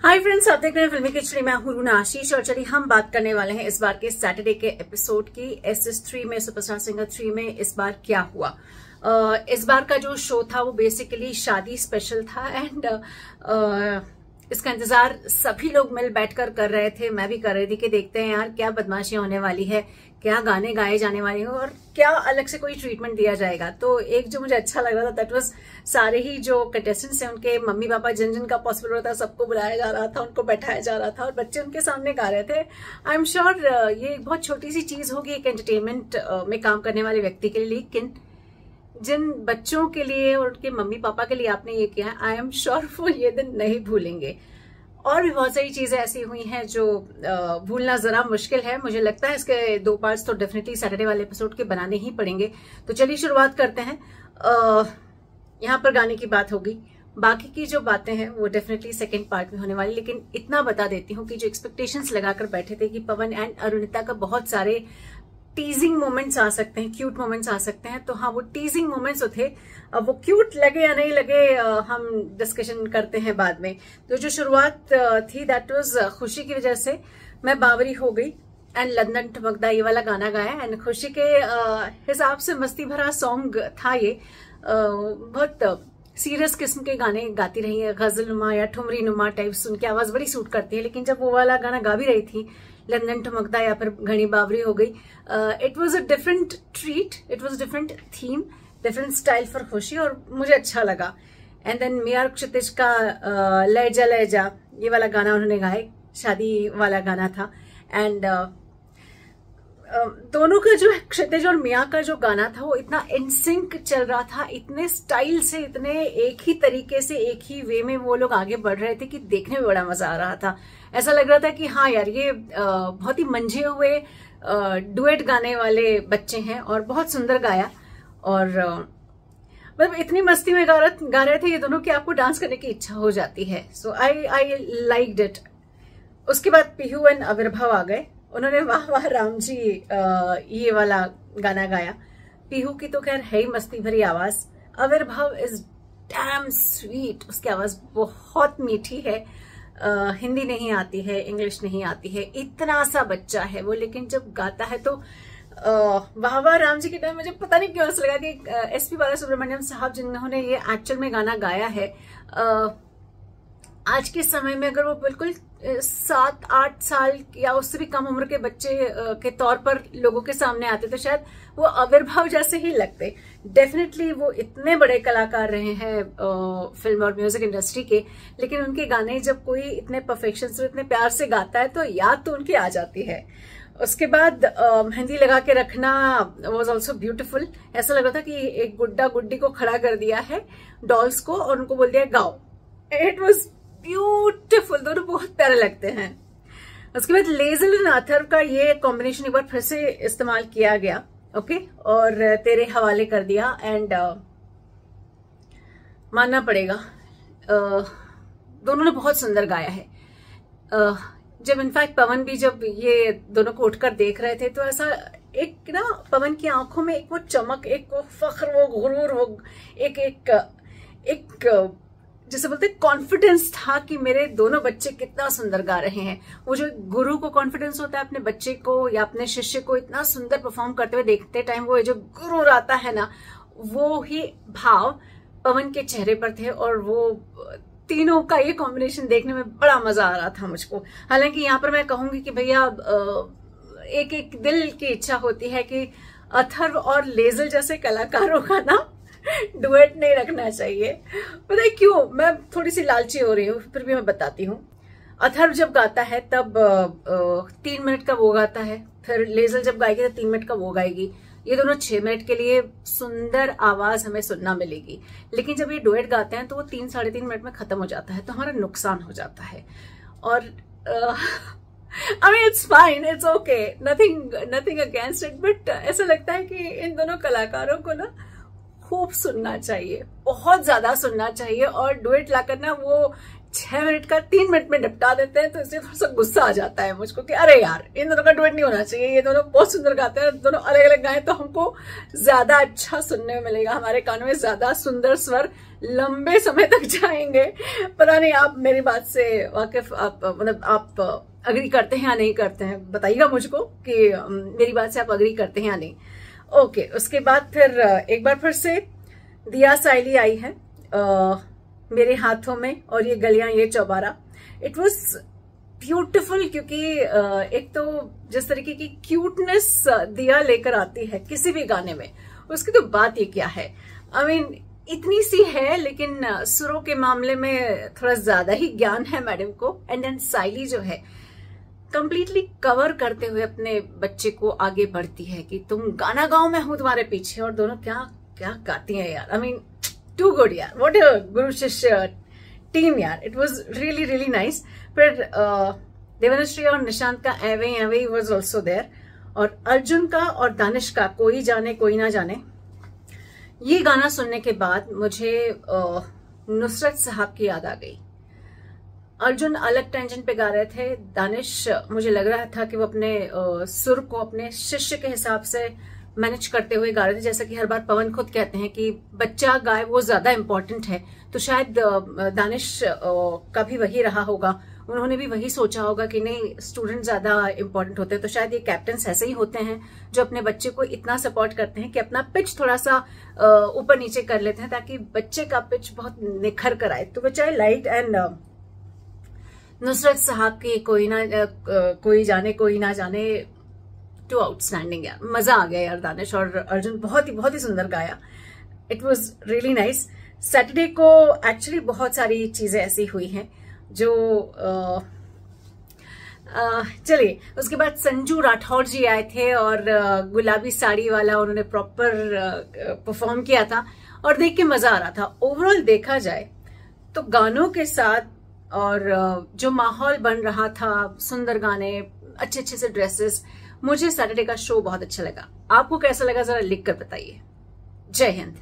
Hi friends, आप देख रहे हैं फिल्मी खिचड़ी। मैं हूं रूना आशीष और चलिए हम बात करने वाले हैं इस बार के सैटरडे के एपिसोड की। SS3 में, सुपरस्टार सिंगर 3 में इस बार क्या हुआ। इस बार का जो शो था वो बेसिकली शादी स्पेशल था एंड इसका इंतजार सभी लोग मिल बैठकर कर रहे थे। मैं भी कर रही थी कि देखते हैं यार क्या बदमाशी होने वाली है, क्या गाने गाए जाने वाले हैं और क्या अलग से कोई ट्रीटमेंट दिया जाएगा। तो एक जो मुझे अच्छा लग रहा था दैट वाज सारे ही जो कंटेस्टेंट्स हैं उनके मम्मी पापा जिन जिन का पॉसिबल होता सबको बुलाया जा रहा था, उनको बैठाया जा रहा था और बच्चे उनके सामने गा रहे थे। आई एम श्योर ये एक बहुत छोटी सी चीज होगी एक एंटरटेनमेंट में काम करने वाले व्यक्ति के लिए, लेकिन जिन बच्चों के लिए और उनके मम्मी पापा के लिए आपने ये किया है, आई एम श्योर वो ये दिन नहीं भूलेंगे। और भी बहुत सारी चीजें ऐसी हुई हैं जो भूलना जरा मुश्किल है। मुझे लगता है इसके 2 पार्ट्स तो डेफिनेटली सैटरडे वाले एपिसोड के बनाने ही पड़ेंगे। तो चलिए शुरुआत करते हैं। यहाँ पर गाने की बात होगी, बाकी की जो बातें हैं वो डेफिनेटली सेकंड पार्ट में होने वाली। लेकिन इतना बता देती हूँ कि जो एक्सपेक्टेशंस लगाकर बैठे थे कि पवन एंड अरुणिता का बहुत सारे टीजिंग मोमेंट्स आ सकते हैं, क्यूट मोमेंट्स आ सकते हैं, तो हाँ वो टीजिंग मोमेंट्स तो थे। अब वो क्यूट लगे या नहीं लगे हम डिस्कशन करते हैं बाद में। तो जो शुरुआत थी दैट वाज खुशी की वजह से मैं बावरी हो गई एंड लंदन ठुमकदा ये वाला गाना गाया एंड खुशी के हिसाब से मस्ती भरा सॉन्ग था ये। बहुत सीरियस किस्म के गाने गाती रही है, गजल नुमा या ठुमरी नुमा टाइप्स, उनकी आवाज बड़ी सूट करती है। लेकिन जब वो वाला गाना गा भी रही थी लंदन ठुमकदा या फिर घनी बावरी हो गई, it was a different treat, it was different theme, different style for खुशी और मुझे अच्छा लगा। एंड देन मिया और क्षितिज का लय जा ये वाला गाना उन्होंने गाया, शादी वाला गाना था। एंड दोनों का जो क्षितिज और मिया का जो गाना था वो इतना इनसिंक चल रहा था, इतने स्टाइल से, इतने एक ही तरीके से, एक ही वे में वो लोग आगे बढ़ रहे थे कि देखने में बड़ा मजा आ रहा था। ऐसा लग रहा था कि हाँ यार ये बहुत ही मंझे हुए डुएट गाने वाले बच्चे हैं और बहुत सुंदर गाया। और मतलब इतनी मस्ती में गा रहे थे ये दोनों कि आपको डांस करने की इच्छा हो जाती है। सो आई लाइक्ड इट। उसके बाद पीहू एंड आविर्भाव आ गए, उन्होंने वाह वाह राम जी ये वाला गाना गाया। पीहू की तो खैर है ही मस्ती भरी आवाज, आविर्भाव इज डैम स्वीट, उसकी आवाज बहुत मीठी है। हिंदी नहीं आती है, इंग्लिश नहीं आती है, इतना सा बच्चा है वो, लेकिन जब गाता है तो वाह वाह राम जी के टाइम मुझे पता नहीं क्यों ऐसा लगा कि SP बालासुब्रमण्यम साहब जिन्होंने ये एक्चुअल में गाना गाया है, आज के समय में अगर वो बिल्कुल 7-8 साल या उससे भी कम उम्र के बच्चे के तौर पर लोगों के सामने आते तो शायद वो आविर्भाव जैसे ही लगते। डेफिनेटली वो इतने बड़े कलाकार रहे हैं फिल्म और म्यूजिक इंडस्ट्री के, लेकिन उनके गाने जब कोई इतने परफेक्शन से, इतने प्यार से गाता है तो याद तो उनकी आ जाती है। उसके बाद मेहंदी लगा के रखना वॉज ऑल्सो ब्यूटिफुल। ऐसा लग रहा था कि एक गुड्डा गुड्डी को खड़ा कर दिया है डॉल्स को और उनको बोल दिया गाओ। इट वॉज ब्यूटिफुल, दोनों बहुत प्यारे लगते हैं। उसके बाद लेजल एंड अथर्व का ये कॉम्बिनेशन एक बार फिर से इस्तेमाल किया गया, ओके, और तेरे हवाले कर दिया। एंड मानना पड़ेगा दोनों ने बहुत सुंदर गाया है। जब इनफैक्ट पवन भी जब ये दोनों को उठकर देख रहे थे तो ऐसा एक ना पवन की आंखों में एक वो चमक, एक वो फख्र, वो गुरूर, वो एक जैसे बोलते कॉन्फिडेंस था कि मेरे दोनों बच्चे कितना सुंदर गा रहे हैं। वो जो गुरु को कॉन्फिडेंस होता है अपने बच्चे को या अपने शिष्य को इतना सुंदर परफॉर्म करते हुए देखते टाइम, वो जो गुरूर आता है ना, वो ही भाव पवन के चेहरे पर थे और वो तीनों का ये कॉम्बिनेशन देखने में बड़ा मजा आ रहा था मुझको। हालांकि यहाँ पर मैं कहूंगी कि भैया एक एक दिल की इच्छा होती है कि अथर्व और लेजल जैसे कलाकारों का ना डुएट नहीं रखना चाहिए। पता है क्यों? मैं थोड़ी सी लालची हो रही हूँ, फिर भी मैं बताती हूँ। अथर्व जब गाता है तब 3 मिनट का वो गाता है, फिर लेजल जब गाएगी तो 3 मिनट का वो गाएगी। ये दोनों 6 मिनट के लिए सुंदर आवाज हमें सुनना मिलेगी, लेकिन जब ये डुएट गाते हैं तो वो 3-3.5 मिनट में खत्म हो जाता है, तो हमारा नुकसान हो जाता है। और I mean it's fine, it's okay, nothing against it, but ऐसा लगता है कि इन दोनों कलाकारों को ना खूब सुनना चाहिए, बहुत ज्यादा सुनना चाहिए और डुएट लाकर ना वो 6 मिनट का 3 मिनट में निपटा देते हैं, तो इसलिए थोड़ा सा गुस्सा आ जाता है मुझको कि अरे यार इन दोनों का डुएट नहीं होना चाहिए, ये दोनों बहुत सुंदर गाते हैं, दोनों अलग अलग गाएं तो हमको ज्यादा अच्छा सुनने में मिलेगा, हमारे कानों में ज्यादा सुंदर स्वर लंबे समय तक जाएंगे। पता नहीं आप मेरी बात से वाकिफ, आप मतलब आप अग्री करते हैं या नहीं करते हैं, बताइएगा मुझको कि मेरी बात से आप अग्री करते हैं या नहीं। ओके, उसके बाद फिर एक बार फिर से दिया साइली आई है मेरे हाथों में, और ये गलियां ये चौबारा, इट वॉज ब्यूटिफुल, क्योंकि एक तो जिस तरीके की क्यूटनेस दिया लेकर आती है किसी भी गाने में, उसकी तो बात ही क्या है। आई मीन इतनी सी है, लेकिन सुरों के मामले में थोड़ा ज्यादा ही ज्ञान है मैडम को। एंड देन साइली जो है कंप्लीटली कवर करते हुए अपने बच्चे को आगे बढ़ती है कि तुम गाना गाओ, मैं हूं तुम्हारे पीछे, और दोनों क्या क्या गाती हैं यार। आई मीन टू गुड यार, व्हाट अ गुरु शिष्य टीम यार, it was really really nice. फिर देवानुश्री और निशांत का एवे एवे वाज आल्सो देयर, और अर्जुन का और दानिश का कोई जाने कोई ना जाने। ये गाना सुनने के बाद मुझे नुसरत साहब की याद आ गई। अर्जुन अलग टेंशन पे गा रहे थे, दानिश मुझे लग रहा था कि वो अपने सुर को अपने शिष्य के हिसाब से मैनेज करते हुए गा रहे थे। जैसा कि हर बार पवन खुद कहते हैं कि बच्चा गाए वो ज्यादा इम्पोर्टेंट है, तो शायद दानिश का भी वही रहा होगा, उन्होंने भी वही सोचा होगा कि नहीं स्टूडेंट ज्यादा इम्पोर्टेंट होते हैं। तो शायद ये कैप्टन्स ऐसे ही होते हैं जो अपने बच्चे को इतना सपोर्ट करते हैं कि अपना पिच थोड़ा सा ऊपर नीचे कर लेते हैं ताकि बच्चे का पिच बहुत निखर कर आए। तो बच्चा लाइट एंड नुसरत साहब की कोई जाने कोई ना जाने, टू आउटस्टैंडिंग यार, मजा आ गया यार। दानिश और अर्जुन बहुत ही सुंदर गाया, it was really nice. Saturday को एक्चुअली बहुत सारी चीजें ऐसी हुई हैं जो चलिए, उसके बाद संजू राठौर जी आए थे और गुलाबी साड़ी वाला उन्होंने प्रॉपर परफॉर्म किया था और देख के मजा आ रहा था। ओवरऑल देखा जाए तो गानों के साथ और जो माहौल बन रहा था, सुंदर गाने, अच्छे अच्छे से ड्रेसेस, मुझे सैटरडे का शो बहुत अच्छा लगा। आपको कैसा लगा जरा लिख कर बताइए। जय हिंद।